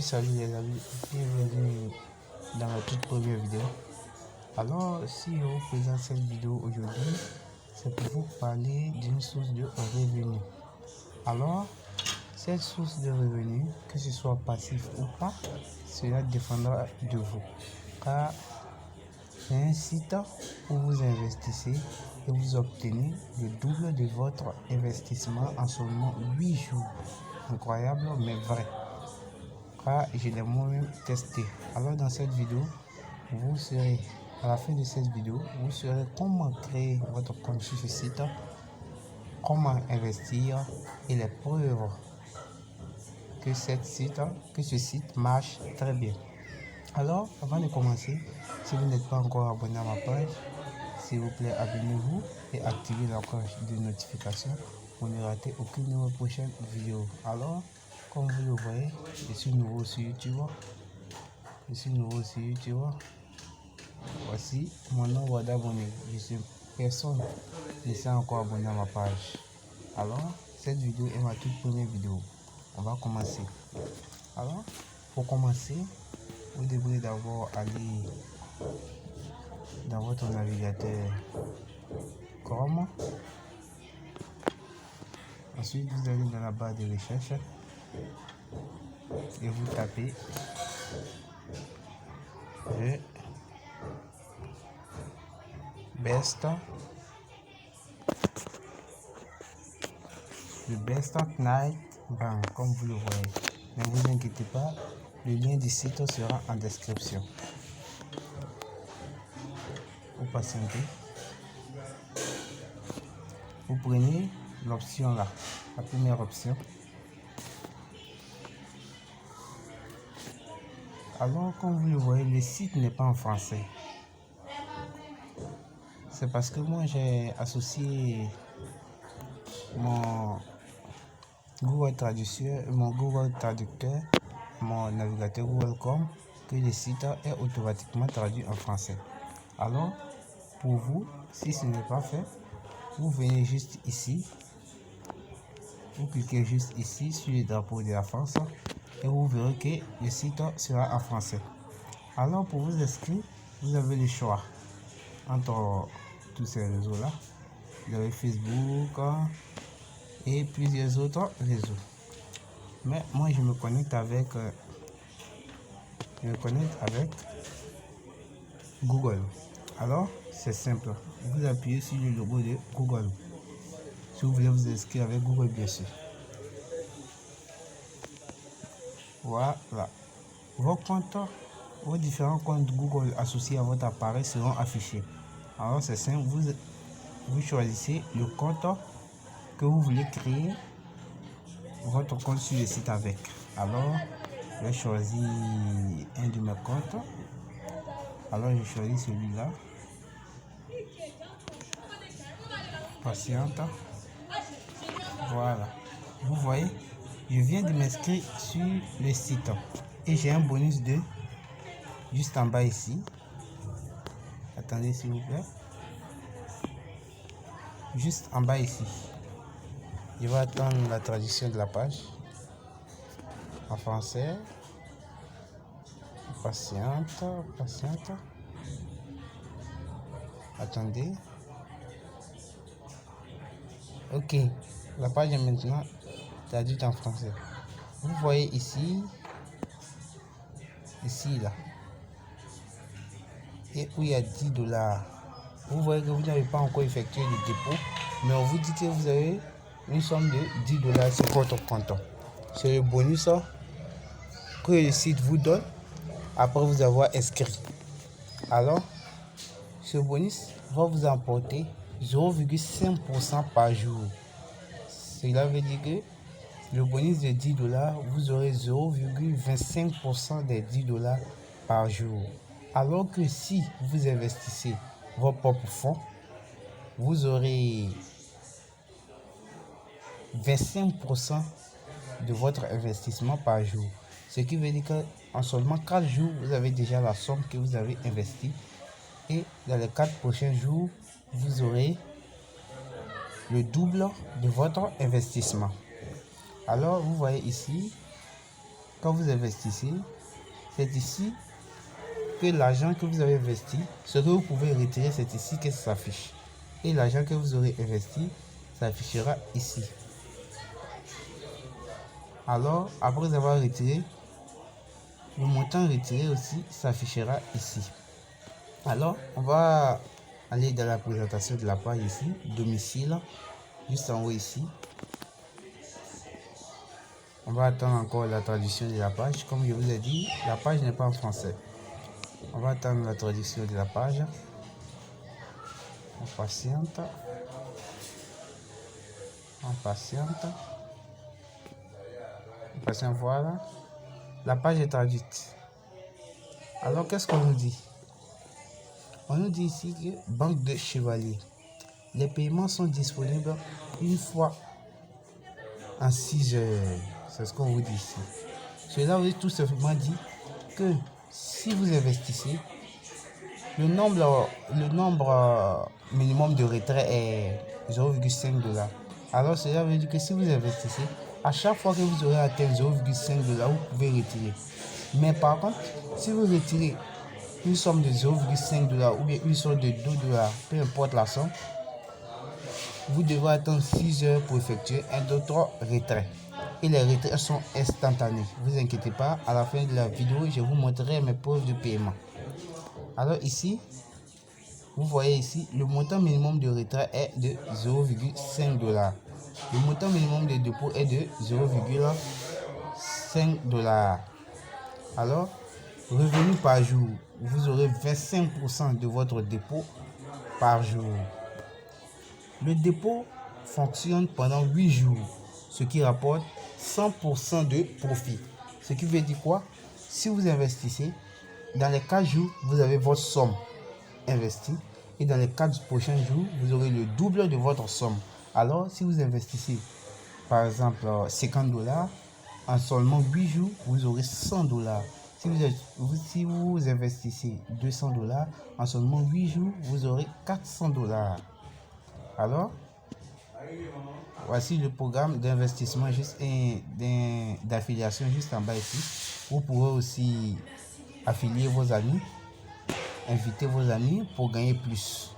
Salut les amis, bienvenue dans la toute première vidéo. Alors, si je vous présente cette vidéo aujourd'hui, c'est pour vous parler d'une source de revenus. Alors, cette source de revenus, que ce soit passif ou pas, cela dépendra de vous. Car c'est un site où vous investissez et vous obtenez le double de votre investissement en seulement 8 jours. Incroyable mais vrai. Car je l'ai moi-même testé. Alors dans cette vidéo, vous serez à la fin de cette vidéo, vous saurez comment créer votre compte sur ce site, comment investir et les preuves que ce site marche très bien. Alors, avant de commencer, si vous n'êtes pas encore abonné à ma page, s'il vous plaît, abonnez-vous et activez la cloche de notification pour ne rater aucune de mes prochaines vidéos. Alors, comme vous le voyez, je suis nouveau sur YouTube. Voici mon nombre d'abonnés. Personne ne s'est encore abonné à ma page. Alors, cette vidéo est ma toute première vidéo. On va commencer. Alors, pour commencer, vous devrez d'abord aller dans votre navigateur Chrome. Ensuite, vous allez dans la barre de recherche et vous tapez le Best Night Bank, comme vous le voyez. Ne vous inquiétez pas, le lien du site sera en description. Vous patientez. Vous prenez l'option là, la première option. Alors, comme vous le voyez, le site n'est pas en français. C'est parce que moi j'ai associé mon Google Traducteur, mon navigateur Google Chrome, que le site est automatiquement traduit en français. Alors, pour vous, si ce n'est pas fait, vous venez juste ici, vous cliquez juste ici sur le drapeau de la France et vous verrez que le site sera en français. Alors, pour vous inscrire, vous avez le choix entre tous ces réseaux là. Vous avez Facebook et plusieurs autres réseaux. Mais moi je me connecte avec Google. Alors c'est simple, vous appuyez sur le logo de Google si vous voulez vous inscrire avec Google, bien sûr. Voilà, vos différents comptes Google associés à votre appareil seront affichés. Alors c'est simple, vous choisissez le compte que vous voulez créer votre compte sur le site avec. Alors je vais choisir un de mes comptes. Alors je choisis celui-là. Patiente. Voilà. Vous voyez, je viens de m'inscrire sur le site et j'ai un bonus de juste en bas ici. Attendez s'il vous plaît. Juste en bas ici. Je vais attendre la traduction de la page en français. Patiente. Attendez. Ok, la page est maintenant traduite en français. Vous voyez ici là, et où il y a 10 $. Vous voyez que vous n'avez pas encore effectué le dépôt, mais on vous dit que vous avez une somme de 10 $ sur votre compte. C'est le bonus que le site vous donne après vous avoir inscrit. Alors, ce bonus va vous emporter 0,5% par jour. Cela veut dire que le bonus de 10 $, vous aurez 0,25% des 10 $ par jour. Alors que si vous investissez vos propres fonds, vous aurez 25% de votre investissement par jour. Ce qui veut dire qu'en seulement 4 jours, vous avez déjà la somme que vous avez investie. Et dans les 4 prochains jours, vous aurez le double de votre investissement. Alors, vous voyez ici, quand vous investissez, c'est ici que l'argent que vous avez investi, ce que vous pouvez retirer, c'est ici que ça s'affiche. Et l'argent que vous aurez investi s'affichera ici. Alors, après avoir retiré, le montant retiré aussi s'affichera ici. Alors, on va aller dans la présentation de la page ici, domicile, juste en haut ici. On va attendre encore la traduction de la page. Comme je vous ai dit, la page n'est pas en français. On va attendre la traduction de la page. On patiente. On patiente. On patiente, voilà. La page est traduite. Alors, qu'est-ce qu'on nous dit? On nous dit ici que Banque de Chevalier. Les paiements sont disponibles une fois en 6 heures. C'est ce qu'on vous dit ici. Cela veut tout simplement dire que si vous investissez, le nombre minimum de retrait est 0,5 $. Alors cela veut dire que si vous investissez, à chaque fois que vous aurez atteint 0,5 $, vous pouvez retirer. Mais par contre, si vous retirez une somme de 0,5 $ ou bien une somme de 2 $, peu importe la somme, vous devez attendre 6 heures pour effectuer un autre retrait. Et les retraits sont instantanés. Ne vous inquiétez pas, à la fin de la vidéo, je vous montrerai mes preuves de paiement. Alors ici, vous voyez ici, le montant minimum de retrait est de 0,5 $. Le montant minimum de dépôt est de 0,5 $. Alors, revenu par jour, vous aurez 25% de votre dépôt par jour. Le dépôt fonctionne pendant 8 jours, ce qui rapporte 100% de profit. Ce qui veut dire quoi? Si vous investissez, dans les 4 jours, vous avez votre somme investie. Et dans les 4 prochains jours, vous aurez le double de votre somme. Alors, si vous investissez, par exemple, 50 $, en seulement 8 jours, vous aurez 100 $. Si vous investissez 200 $, en seulement 8 jours, vous aurez 400 $. Alors, voici le programme d'investissement juste d'affiliation juste en bas ici. Vous pourrez aussi affilier vos amis, inviter vos amis pour gagner plus.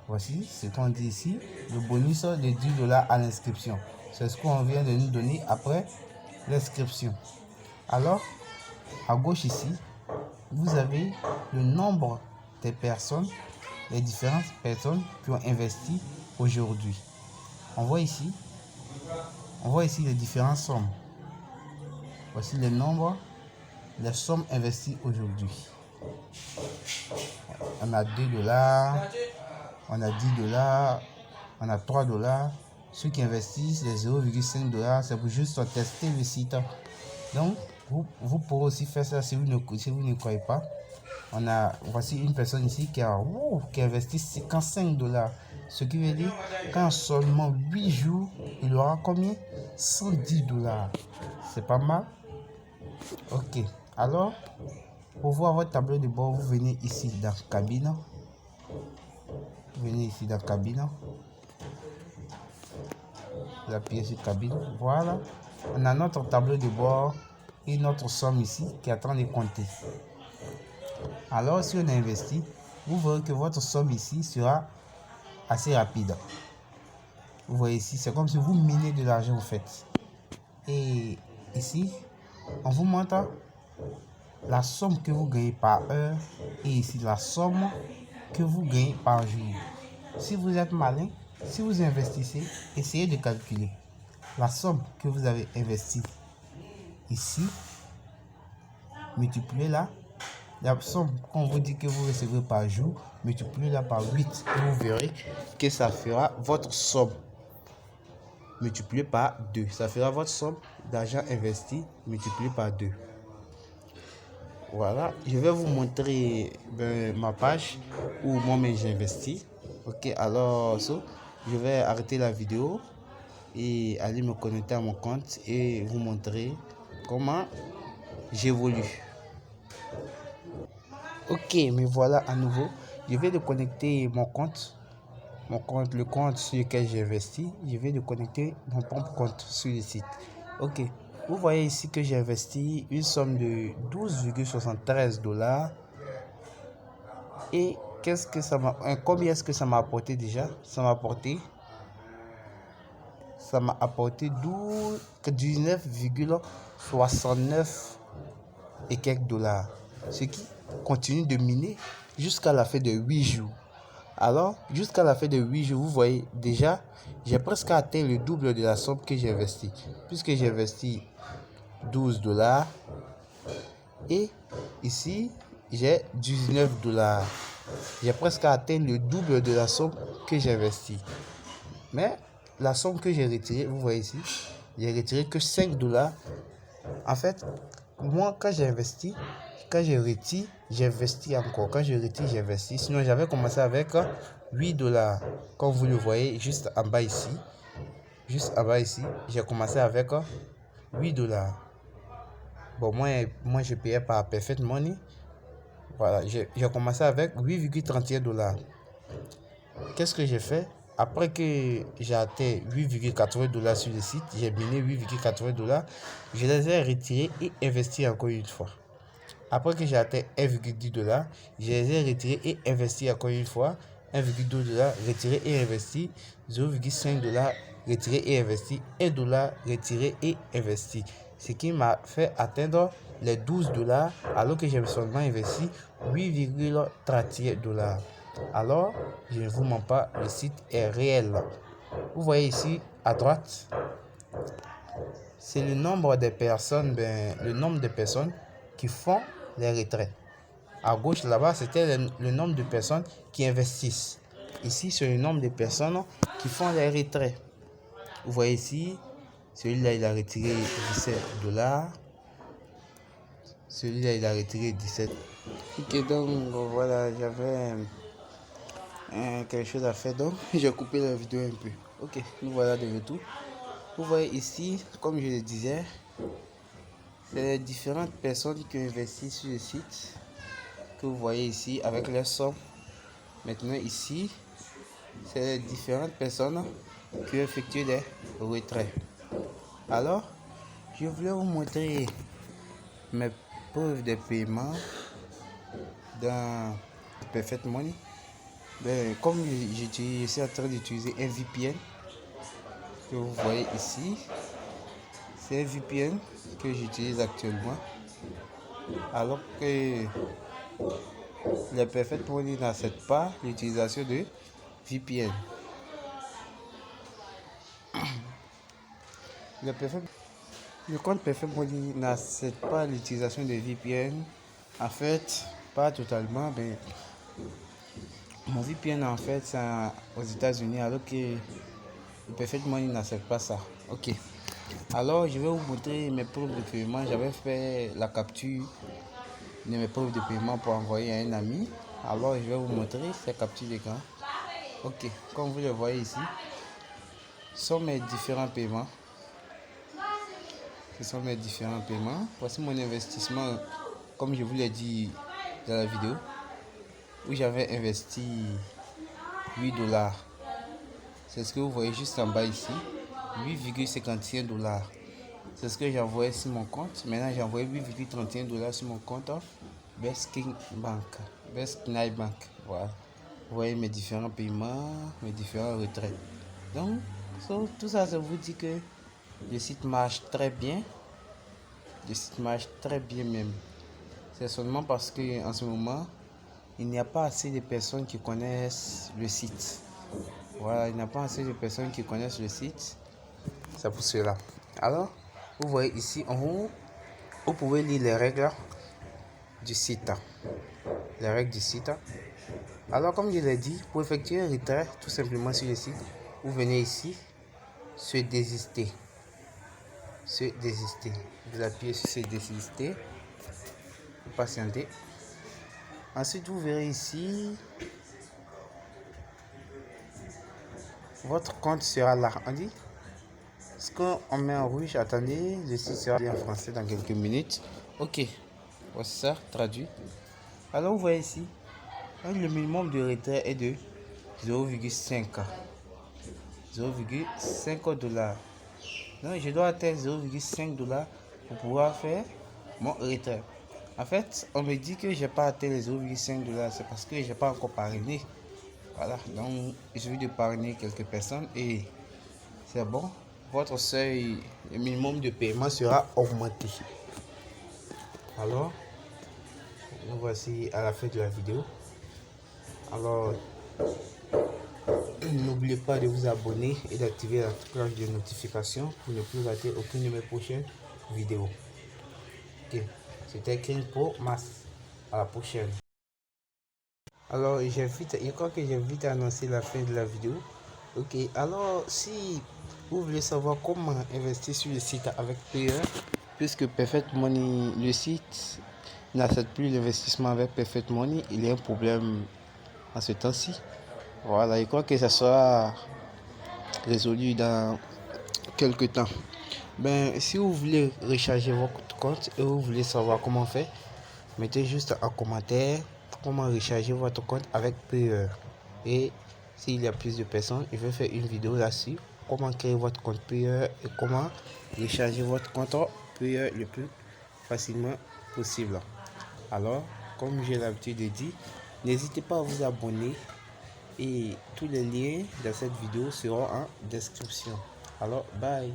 Voici ce qu'on dit ici, le bonus de 10 $ à l'inscription. C'est ce qu'on vient de nous donner après l'inscription. Alors, à gauche ici, vous avez le nombre des personnes, les différentes personnes qui ont investi aujourd'hui. On voit ici les différentes sommes. Voici le nombre, les sommes investies aujourd'hui. On a 2 $, on a 10 $, on a 3 $. Ceux qui investissent les 0,5 $, c'est pour juste tester le site. Donc, vous pourrez aussi faire ça si vous ne croyez pas. Voici une personne ici qui a investi 55 $. Ce qui veut dire qu'en seulement 8 jours, il aura combien? 110 $. C'est pas mal. Ok. Alors, pour voir votre tableau de bord, vous venez ici dans cabine. Vous venez ici dans cabine. Vous appuyez sur cabine. Voilà. On a notre tableau de bord et notre somme ici qui est en train de compter. Alors, si on a investi, vous verrez que votre somme ici sera assez rapide. Vous voyez ici, c'est comme si vous minez de l'argent en fait. Et ici, on vous montre la somme que vous gagnez par heure et ici la somme que vous gagnez par jour. Si vous êtes malin, si vous investissez, essayez de calculer la somme que vous avez investie ici, multipliez-la. La somme qu'on vous dit que vous recevrez par jour, multipliez-la par 8 et vous verrez que ça fera votre somme multiplié par 2. Ça fera votre somme d'argent investi multiplié par 2. Voilà, je vais vous montrer ma page où moi-même j'ai investi. Ok, alors je vais arrêter la vidéo et aller me connecter à mon compte et vous montrer comment j'évolue. Ok, mais voilà à nouveau, je vais de connecter mon compte, le compte sur lequel j'ai investi. Je vais de connecter mon propre compte sur le site. Ok, Vous voyez ici que j'ai investi une somme de 12,73 $. Et qu'est-ce que ça m'a, combien est-ce que ça m'a apporté déjà? Ça m'a apporté 19,69 et quelques dollars. Ce qui continue de miner jusqu'à la fin de 8 jours. Alors, jusqu'à la fin de 8 jours, vous voyez déjà, j'ai presque atteint le double de la somme que j'ai investi. Puisque j'ai investi 12 $. Et ici, j'ai 19 $. J'ai presque atteint le double de la somme que j'ai investi. Mais la somme que j'ai retirée, vous voyez ici, j'ai retiré que 5 $. En fait, moi, quand j'ai investi, quand je retire, j'investis encore. Quand je retire, j'investis. Sinon, j'avais commencé avec 8 $. Comme vous le voyez, juste en bas ici. Juste en bas ici, j'ai commencé avec 8 $. Bon, moi, je payais par Perfect Money. Voilà, j'ai commencé avec 8,31 $. Qu'est-ce que j'ai fait? Après que j'ai atteint 8,80 $ sur le site, j'ai miné 8,80 $. Je les ai retirés et investis encore une fois. Après que j'ai atteint 1,10 $, je les ai retirés et investis encore une fois. 1,2 $, retiré et investi. 0,5 $, retiré et investi. 1 $, retiré et investi. Ce qui m'a fait atteindre les 12 $, alors que j'ai seulement investi 8,31 $. Alors, je ne vous mens pas, le site est réel. Vous voyez ici à droite, c'est le nombre de personnes, qui font les retraits. À gauche là-bas, c'était le nombre de personnes qui investissent. Ici, c'est le nombre de personnes qui font les retraits. Vous voyez ici, celui-là, il a retiré 17 $. Celui-là, il a retiré 17. Ok, donc voilà, j'avais quelque chose à faire, donc j'ai coupé la vidéo un peu. Ok, nous voilà de retour. Vous voyez ici, comme je le disais, c'est les différentes personnes qui investissent sur le site que vous voyez ici avec leurs sommes. Maintenant ici, c'est les différentes personnes qui effectuent des retraits. Alors, je voulais vous montrer mes preuves de paiement dans Perfect Money. Comme je suis en train d'utiliser un VPN que vous voyez ici, c'est un VPN que j'utilise actuellement, alors que le Perfect Money n'accepte pas l'utilisation de VPN. Le compte Perfect Money n'accepte pas l'utilisation de VPN. En fait, pas totalement, mais mon VPN en fait c'est aux États-Unis, alors que le Perfect Money n'accepte pas ça. Ok. Alors je vais vous montrer mes preuves de paiement. J'avais fait la capture de mes preuves de paiement pour envoyer à un ami. Alors je vais vous montrer ces captures d'écran. Ok, comme vous le voyez ici, ce sont mes différents paiements. Voici mon investissement, comme je vous l'ai dit dans la vidéo, où j'avais investi 8 $. C'est ce que vous voyez juste en bas ici, 8,51 $. C'est ce que j'ai envoyé sur mon compte. Maintenant, j'ai envoyé 8,31 $ sur mon compte Best Night Bank. Voilà. Vous voyez mes différents paiements, mes différents retraits. Donc, tout ça, ça vous dit que le site marche très bien. Le site marche très bien même. C'est seulement parce que en ce moment, il n'y a pas assez de personnes qui connaissent le site. Voilà, il n'y a pas assez de personnes qui connaissent le site. C'est pour cela. Alors, vous voyez ici en haut, vous pouvez lire les règles du site. Les règles du site. Alors, comme je l'ai dit, pour effectuer un retrait tout simplement sur le site, vous venez ici, se désister. Vous appuyez sur se désister. Vous patientez. Ensuite, vous verrez ici, votre compte sera là. On dit, ce qu'on met en rouge, attendez, le site sera en français dans quelques minutes. Ok, voici ça, traduit. Alors, vous voyez ici, le minimum de retrait est de 0,5 $. Donc je dois atteindre 0,5 $ pour pouvoir faire mon retrait. En fait, on me dit que j'ai pas atteint les 0,5 $, c'est parce que j'ai pas encore parrainé. Voilà, donc je vais de parrainer quelques personnes et c'est bon. Votre seuil, le minimum de paiement sera augmenté. Alors, nous voici à la fin de la vidéo. Alors, n'oubliez pas de vous abonner et d'activer la cloche de notification pour ne plus rater aucune de mes prochaines vidéos. Ok, c'était King pour Mas. À la prochaine. Alors, je crois que j'ai vite annoncé la fin de la vidéo. Ok, alors si vous voulez savoir comment investir sur le site avec Payeer, puisque Perfect Money, le site n'accepte plus l'investissement avec Perfect Money, il y a un problème en ce temps-ci. Voilà, je crois que ça sera résolu dans quelques temps. Ben, si vous voulez recharger votre compte et vous voulez savoir comment faire, mettez juste en commentaire comment recharger votre compte avec Payeer. Et s'il y a plus de personnes, je vais faire une vidéo là-dessus, comment créer votre compte Payeer et comment recharger votre compte Payeer le plus facilement possible. Alors, comme j'ai l'habitude de dire, n'hésitez pas à vous abonner et tous les liens de cette vidéo seront en description. Alors, bye.